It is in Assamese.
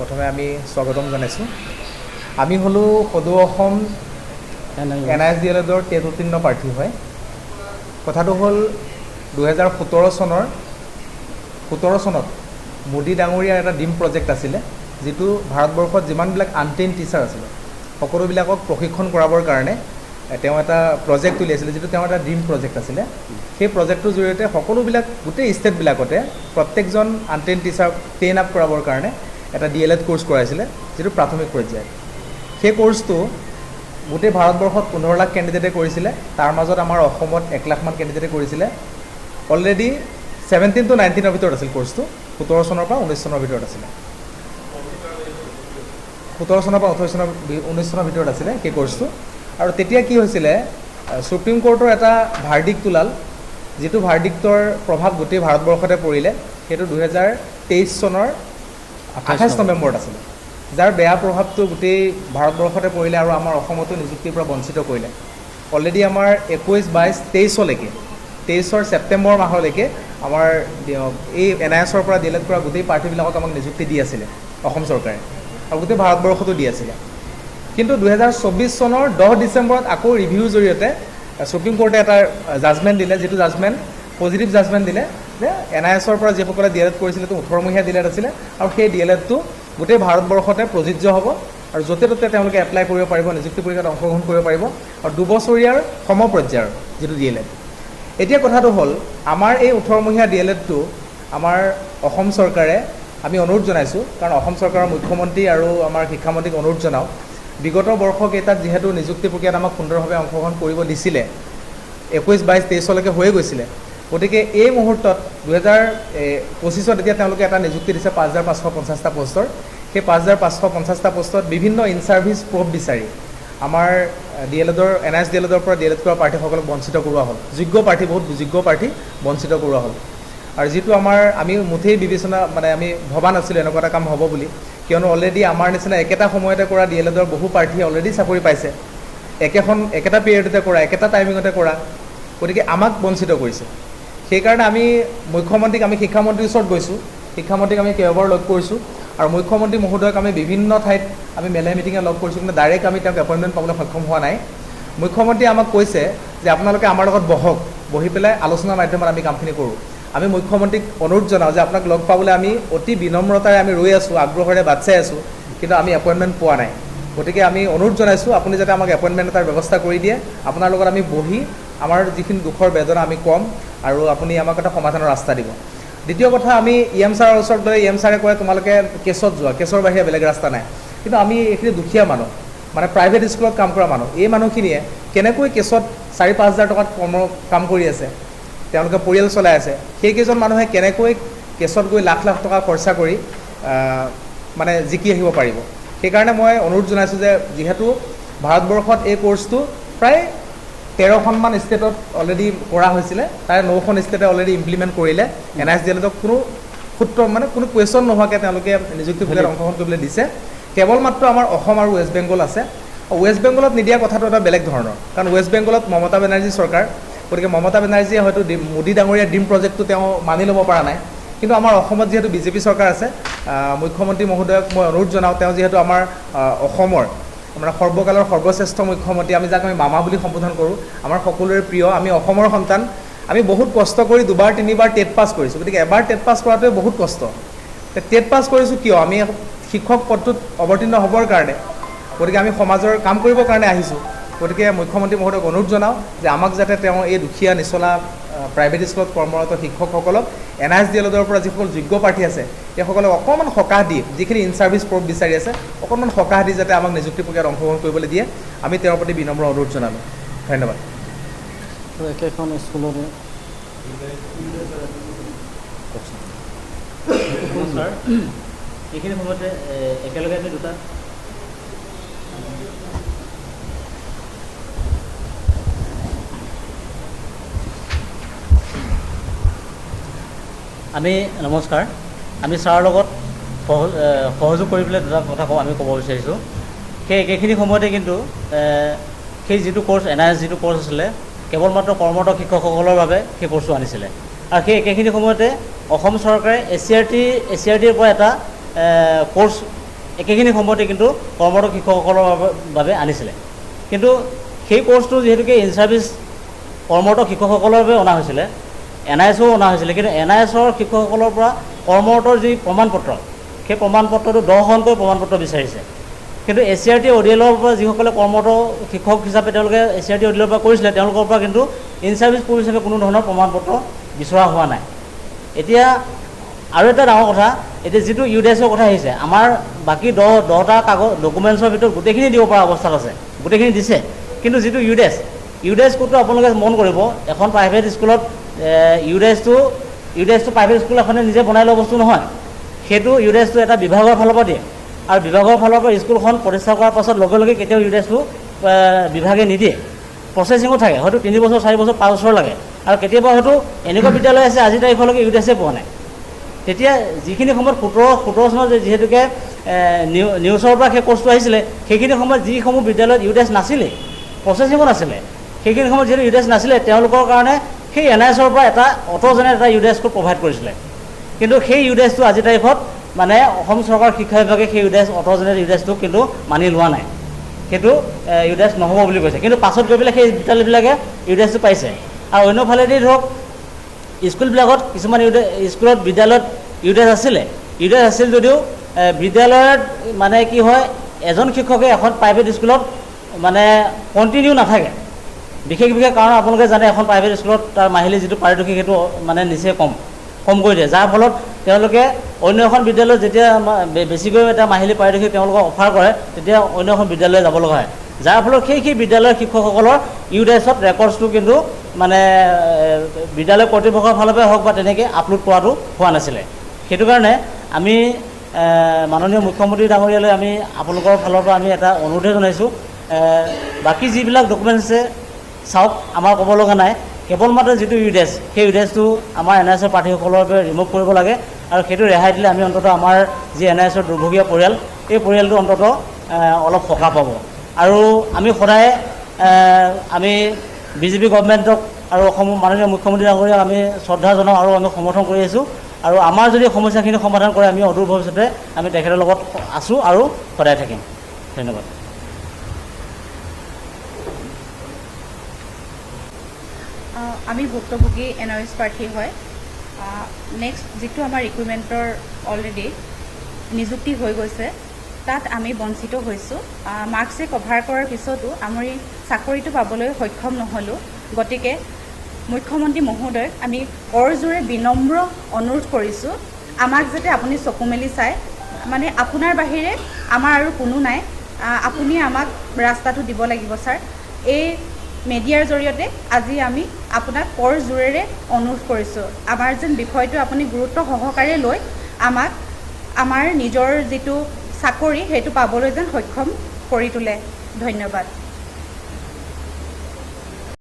প্ৰথমে আমি স্বাগতম জনাইছোঁ। আমি হলোঁ সদৌ অসম NISDLEDৰ টেট উত্তীৰ্ণ প্ৰাৰ্থী হয়। কথাটো হ'ল 2017 চনত মোদী ডাঙৰীয়াৰ এটা ড্ৰিম প্ৰজেক্ট আছিলে, যিটো ভাৰতবৰ্ষত যিমানবিলাক আনট্ৰেইন টিচাৰ আছিলে সকলোবিলাকক প্ৰশিক্ষণ কৰাবৰ কাৰণে তেওঁ এটা প্ৰজেক্ট উলিয়াইছিলে, যিটো তেওঁ এটা ড্ৰিম প্ৰজেক্ট আছিলে। সেই প্ৰজেক্টটোৰ জৰিয়তে সকলোবিলাক গোটেই ষ্টেটবিলাকতে প্ৰত্যেকজন আনট্ৰেইন টিচাৰক ট্ৰেইন আপ কৰাবৰ কাৰণে এটা DLED কোৰ্চ কৰাইছিলে, যিটো প্ৰাথমিক পৰ্যায়ত। সেই কোৰ্চটো গোটেই ভাৰতবৰ্ষত 15 লাখ কেণ্ডিডেটে কৰিছিলে, তাৰ মাজত আমাৰ অসমত 1 লাখমান কেণ্ডিডেটে কৰিছিলে। অলৰেডি 17 to 19ৰ ভিতৰত আছিল কোৰ্চটো, 17 চনৰ পৰা 19 চনৰ ভিতৰত আছিলে। 17 চনৰ পৰা 19 চনৰ ভিতৰত আছিলে সেই কোৰ্চটো। আৰু তেতিয়া কি হৈছিলে, সুপ্ৰিম কোৰ্টৰ এটা ভাৰ্ডিক্ট ওলাল, যিটো ভাৰ্ডিক্টৰ প্ৰভাৱ গোটেই ভাৰতবৰ্ষতে পৰিলে। সেইটো 2023 চনৰ 28 নৱেম্বৰত আছিলে, যাৰ বেয়া প্ৰভাৱটো গোটেই ভাৰতবৰ্ষতে পৰিলে আৰু আমাৰ অসমতো নিযুক্তিৰ পৰা বঞ্চিত কৰিলে। অলৰেডি আমাৰ 21, 22, 23লৈকে 23 ছেপ্টেম্বৰ মাহলৈকে আমাৰ এই NISৰ পৰা DLED কৰা গোটেই প্ৰাৰ্থীবিলাকক আমাক নিযুক্তি দি আছিলে অসম চৰকাৰে, আৰু গোটেই ভাৰতবৰ্ষতো দি আছিলে। কিন্তু 2024 চনৰ 10 ডিচেম্বৰত আকৌ ৰিভিউৰ জৰিয়তে সুপ্ৰিম কোৰ্টে এটা জাজমেণ্ট দিলে, যিটো জাজমেণ্ট পজিটিভ জাজমেণ্ট দিলে যে NISৰ পৰা যিসকলে DLED কৰিছিলে সেইটো 18 মহীয়া DLED আছিলে, আৰু সেই DLEDটো গোটেই ভাৰতবৰ্ষতে প্ৰযোজ্য হ'ব আৰু য'তে ত'তে তেওঁলোকে এপ্লাই কৰিব পাৰিব, নিযুক্তি পৰীক্ষাত অংশগ্ৰহণ কৰিব পাৰিব, আৰু 2 বছৰীয়াৰ সমপৰ্যায়ৰ যিটো DLED। এতিয়া কথাটো হ'ল, আমাৰ এই 18 মহীয়া DLEDটো আমাৰ অসম চৰকাৰে, আমি অনুৰোধ জনাইছোঁ, কাৰণ অসম চৰকাৰৰ মুখ্যমন্ত্ৰী আৰু আমাৰ শিক্ষামন্ত্ৰীক অনুৰোধ জনাওঁ, বিগত বৰ্ষকেইটাত যিহেতু নিযুক্তি প্ৰক্ৰিয়াত আমাক সুন্দৰভাৱে অংশগ্ৰহণ কৰিব দিছিলে, 21, 22, 23লৈকে হৈয়ে গৈছিলে, গতিকে এই মুহূৰ্তত 2025ত এতিয়া তেওঁলোকে এটা নিযুক্তি দিছে 5550টা পষ্টৰ। সেই 5550টা পষ্টত বিভিন্ন ইন ছাৰ্ভিচ প্ৰব বিচাৰি আমাৰ DLEDৰ NISDLEDৰ পৰা DLED কৰা প্ৰাৰ্থীসকলক বঞ্চিত কৰোৱা হ'ল। যোগ্য প্ৰাৰ্থী, বহুত যোগ্য প্ৰাৰ্থী বঞ্চিত কৰোৱা হ'ল। আৰু যিটো আমি মুঠেই বিবেচনা, আমি ভবা নাছিলোঁ এনেকুৱা এটা কাম হ'ব বুলি, কিয়নো অলৰেডি আমাৰ নিচিনা একেটা সময়তে কৰা DLEDৰ বহু প্ৰাৰ্থীয়ে অলৰেডি চাকৰি পাইছে, একেটা পিৰিয়ডতে কৰা, একেটা টাইমিঙতে কৰা, গতিকে আমাক বঞ্চিত কৰিছে। সেইকাৰণে আমি মুখ্যমন্ত্ৰীক, আমি শিক্ষামন্ত্ৰীৰ ওচৰত গৈছোঁ, শিক্ষামন্ত্ৰীক আমি কেইবাবাৰ লগ কৰিছোঁ, আৰু মুখ্যমন্ত্ৰী মহোদয়ক আমি বিভিন্ন ঠাইত আমি মেলে মিটিঙে লগ কৰিছোঁ, কিন্তু ডাইৰেক্ট আমি তেওঁক এপইণ্টমেণ্ট পাবলৈ সক্ষম হোৱা নাই। মুখ্যমন্ত্ৰীয়ে আমাক কৈছে যে আপোনালোকে আমাৰ লগত বহি পেলাই আলোচনাৰ মাধ্যমত আমি কামখিনি কৰোঁ। আমি মুখ্যমন্ত্ৰীক অনুৰোধ জনাওঁ যে আপোনাক লগ পাবলৈ আমি অতি বিনম্ৰতাৰে আমি ৰৈ আছোঁ, আগ্ৰহেৰে বাট চাই আছোঁ, কিন্তু আমি এপইণ্টমেণ্ট পোৱা নাই। গতিকে আমি অনুৰোধ জনাইছোঁ, আপুনি যাতে আমাক এপইণ্টমেণ্ট এটাৰ ব্যৱস্থা কৰি দিয়ে, আপোনাৰ লগত আমি বহি আমাৰ যিখিনি দুখৰ বেদনা আমি ক'ম, আৰু আপুনি আমাক এটা সমাধানৰ ৰাস্তা দিব। দ্বিতীয় কথা, আমি EM ছাৰৰ ওচৰত গ'লে EM ছাৰে কয় তোমালোকে কেছত যোৱা, কেছৰ বাহিৰে বেলেগ ৰাস্তা নাই। কিন্তু আমি এইখিনি দুখীয়া মানুহ, প্ৰাইভেট স্কুলত কাম কৰা মানুহ, এই মানুহখিনিয়ে কেনেকৈ কেছত 4-5 হাজাৰ টকাত কাম কৰি আছে, তেওঁলোকে পৰিয়াল চলাই আছে, সেইকেইজন মানুহে কেনেকৈ কেছত গৈ লাখ লাখ টকা খৰচা কৰি জিকি আহিব পাৰিব। সেইকাৰণে মই অনুৰোধ জনাইছোঁ যে যিহেতু ভাৰতবৰ্ষত এই কোৰ্চটো প্ৰায় 13খনমান ষ্টেটত অলৰেডি কৰা হৈছিলে, তাৰে 9খন ষ্টেটে অলৰেডি ইমপ্লিমেণ্ট কৰিলে। NISDLEDক কোনো সূত্ৰ কোনো কুৱেশ্যন নোহোৱাকৈ তেওঁলোকে নিযুক্তি প্ৰক্ৰিয়াত অংশগ্ৰহণ কৰিবলৈ দিছে। কেৱল মাত্ৰ আমাৰ অসম আৰু ৱেষ্ট বেংগল আছে। ৱেষ্ট বেংগলত নিদিয়া কথাটো এটা বেলেগ ধৰণৰ, কাৰণ ৱেষ্ট বেংগলত মমতা বেনাৰ্জী চৰকাৰ, গতিকে মমতা বেনাৰ্জীয়ে হয়তো মোদী ডাঙৰীয়াৰ ড্ৰিম প্ৰজেক্টটো তেওঁ মানি ল'ব পৰা নাই। কিন্তু আমাৰ অসমত যিহেতু BJP চৰকাৰ আছে, মুখ্যমন্ত্ৰী মহোদয়ক মই অনুৰোধ জনাওঁ, তেওঁ যিহেতু আমাৰ অসমৰ সৰ্বকালৰ সৰ্বশ্ৰেষ্ঠ মুখ্যমন্ত্ৰী, আমি যাক আমি মামা বুলি সম্বোধন কৰোঁ, আমাৰ সকলোৰে প্ৰিয়, আমি অসমৰ সন্তান, আমি বহুত কষ্ট কৰি 2-3বাৰ টেট পাছ কৰিছোঁ। গতিকে এবাৰ টেট পাছ কৰাটোৱে বহুত কষ্ট। টেট পাছ কৰিছোঁ কিয়? আমি শিক্ষক পদটোত অৱতীৰ্ণ হ'বৰ কাৰণে, গতিকে আমি সমাজৰ কাম কৰিবৰ কাৰণে আহিছোঁ। গতিকে মুখ্যমন্ত্ৰী মহোদয়ক অনুৰোধ জনাওঁ যে আমাক যাতে তেওঁ এই দুখীয়া নিচলা প্ৰাইভেট স্কুলত কৰ্মৰত শিক্ষকসকলক NISDLEDৰ পৰা যিসকল যোগ্য প্ৰাৰ্থী আছে, সেইসকলক অকণমান সকাহ দি, যিখিনি ইন ছাৰ্ভিচ প্ৰব বিচাৰি আছে, অকণমান সকাহ দি যাতে আমাক নিযুক্তি প্ৰক্ৰিয়াত অংশগ্ৰহণ কৰিবলৈ দিয়ে, আমি তেওঁৰ প্ৰতি বিনম্ৰ অনুৰোধ জনালোঁ। ধন্যবাদ। একেখন স্কুলতে এইখিনি সময়তে একেলগে আমি দুটা নমস্কাৰ, আমি ছাৰৰ লগত সহযোগ কৰি পেলাই দুটা কথা আমি ক'ব বিচাৰিছোঁ। সেই একেখিনি সময়তে কিন্তু সেই যিটো কোৰ্চ NIS যিটো কোৰ্চ আছিলে, কেৱল মাত্ৰ কৰ্মৰত শিক্ষকসকলৰ বাবে সেই কোৰ্চটো আনিছিলে, আৰু সেই একেখিনি সময়তে অসম চৰকাৰে ACRTৰ পৰা এটা কোৰ্চ একেখিনি সময়তে কিন্তু কৰ্মৰত শিক্ষকসকলৰ বাবে আনিছিলে। কিন্তু সেই কোৰ্চটো যিহেতুকে ইন ছাৰ্ভিচ কৰ্মৰত শিক্ষকসকলৰ বাবে অনা হৈছিলে, NISও অনা হৈছিলে, কিন্তু NISৰ শিক্ষকসকলৰ পৰা কৰ্মৰতৰ যি প্ৰমাণপত্ৰ, সেই প্ৰমাণপত্ৰটো 10খনকৈ প্ৰমাণপত্ৰ বিচাৰিছে। কিন্তু ACRT ODLৰ পৰা যিসকলে কৰ্মৰত শিক্ষক হিচাপে তেওঁলোকে ACRT ODLৰ পৰা কৰিছিলে, তেওঁলোকৰ পৰা কিন্তু ইন ছাৰ্ভিচ পুলিচ হিচাপে কোনো ধৰণৰ প্ৰমাণপত্ৰ বিচৰা হোৱা নাই। এতিয়া আৰু এটা ডাঙৰ কথা, এতিয়া যিটো UDASৰ কথা আহিছে, আমাৰ বাকী 10টা কাগজ ডকুমেণ্টছৰ ভিতৰত গোটেইখিনি দিব পৰা অৱস্থাত আছে, গোটেইখিনি দিছে। কিন্তু যিটো UDAS কোডটো আপোনালোকে মন কৰিব, এখন প্ৰাইভেট স্কুলত UDASটো প্ৰাইভেট স্কুল এখনে নিজে বনাই লোৱা বস্তু নহয়। সেইটো UDASটো এটা বিভাগৰ ফালৰ পৰা দিয়ে, আৰু বিভাগৰ ফালৰ পৰা স্কুলখন প্ৰতিষ্ঠা কৰাৰ পাছত লগে লগে কেতিয়াও UDASটো বিভাগে নিদিয়ে। প্ৰচেছিঙো থাকে, হয়তো 3 বছৰ 4 বছৰ 5 বছৰ লাগে, আৰু কেতিয়াবা হয়তো এনেকুৱা বিদ্যালয় আছে আজি তাৰিখলৈকে UDASে পোৱা নাই। তেতিয়া যিখিনি সময়ত 17 চনত যিহেতুকে নিউজৰ পৰা সেই কোৰ্চটো আহিছিলে, সেইখিনি সময়ত যিসমূহ বিদ্যালয়ত UDAS নাছিলে, প্ৰচেছিঙো নাছিলে, সেইখিনি সময়ত যিহেতু UDAS নাছিলে, তেওঁলোকৰ কাৰণে সেই NISৰ পৰা এটা অট'জেনেৰেট এটা UDAS কোড প্ৰভাইড কৰিছিলে। কিন্তু সেই UDASটো আজি তাৰিখত মানে অসম চৰকাৰৰ শিক্ষা বিভাগে সেই অট'জেনেৰেট UDASটো কিন্তু মানি লোৱা নাই। সেইটো UDAS নহ'ব বুলি কৈছে। কিন্তু পাছত গৈ পেলাই সেই বিদ্যালয়বিলাকে UDASটো পাইছে। আৰু অন্যফালেদি ধৰক স্কুলবিলাকত কিছুমান স্কুলত বিদ্যালয়ত UDAS আছিল যদিও বিদ্যালয়ত মানে কি হয়, এজন শিক্ষকে এখন প্ৰাইভেট স্কুলত মানে কণ্টিনিউ নাথাকে। বিশেষ কাৰণ আপোনালোকে জানে, এখন প্ৰাইভেট স্কুলত তাৰ মাহিলী যিটো পাৰিতোষিক সেইটো মানে নিচেই কম কৰি দিয়ে, যাৰ ফলত তেওঁলোকে অন্য এখন বিদ্যালয়ত যেতিয়া বেছিকৈ এটা মাহিলী পাৰিতোষিক তেওঁলোকক অফাৰ কৰে, তেতিয়া অন্য এখন বিদ্যালয়লৈ যাব লগা হয়, যাৰ ফলত সেই বিদ্যালয়ৰ শিক্ষকসকলৰ UDASত ৰেকৰ্ডছটো কিন্তু মানে বিদ্যালয় কৰ্তৃপক্ষৰ ফালৰ পৰাই হওক বা তেনেকৈ আপলোড কৰাটো হোৱা নাছিলে। সেইটো কাৰণে আমি মাননীয় মুখ্যমন্ত্ৰী ডাঙৰীয়ালৈ আমি আপোনালোকৰ ফালৰ পৰা আমি এটা অনুৰোধে জনাইছোঁ, বাকী যিবিলাক ডকুমেণ্টছ আছে চাওক, আমাৰ ক'ব লগা নাই, কেৱল মাত্ৰ যিটো UDAS, সেই UDASটো আমাৰ NISৰ প্ৰাৰ্থীসকলৰ বাবে ৰিমুভ কৰিব লাগে, আৰু সেইটো ৰেহাই দিলে আমি অন্ততঃ আমাৰ যি NISৰ দুৰ্ভগীয়া পৰিয়াল, এই পৰিয়ালটো অন্ততঃ অলপ সকাহ পাব। আৰু আমি সদায় আমি BJP গভৰ্ণমেণ্টক আৰু অসমৰ মাননীয় মুখ্যমন্ত্ৰী ডাঙৰীয়াক আমি শ্ৰদ্ধা জনাওঁ আৰু আমি সমৰ্থন কৰি আছোঁ। আৰু আমাৰ যদি সমস্যাখিনি সমাধান কৰে, আমি অদূৰ ভৱিষ্যতে আমি তেখেতৰ লগত আছোঁ আৰু সদায় থাকিম। ধন্যবাদ। আমি ভুক্তভোগী NIS প্ৰাৰ্থী হয়। নেক্সট যিটো আমাৰ ৰিক্ৰুইটমেণ্টৰ অলৰেডি নিযুক্তি হৈ গৈছে, তাত আমি বঞ্চিত হৈছোঁ। মাৰ্কছে কভাৰ কৰাৰ পিছতো আমি চাকৰিটো পাবলৈ সক্ষম নহ'লোঁ। গতিকে মুখ্যমন্ত্ৰী মহোদয়ক আমি কৰজোৰে বিনম্ৰ অনুৰোধ কৰিছোঁ, আমাক যাতে আপুনি চকু মেলি চায়, মানে আপোনাৰ বাহিৰে আমাৰ আৰু কোনো নাই, আপুনি আমাক ৰাস্তাটো দিব লাগিব ছাৰ। এই মিডিয়াৰ জৰিয়তে আজি আমি আপোনাক কৰজোৰেৰে অনুৰোধ কৰিছোঁ, আমাৰ যেন বিষয়টো আপুনি গুৰুত্ব সহকাৰে লৈ আমাক আমাৰ নিজৰ যিটো চাকৰি সেইটো পাবলৈ যেন সক্ষম কৰি তোলে। ধন্যবাদ।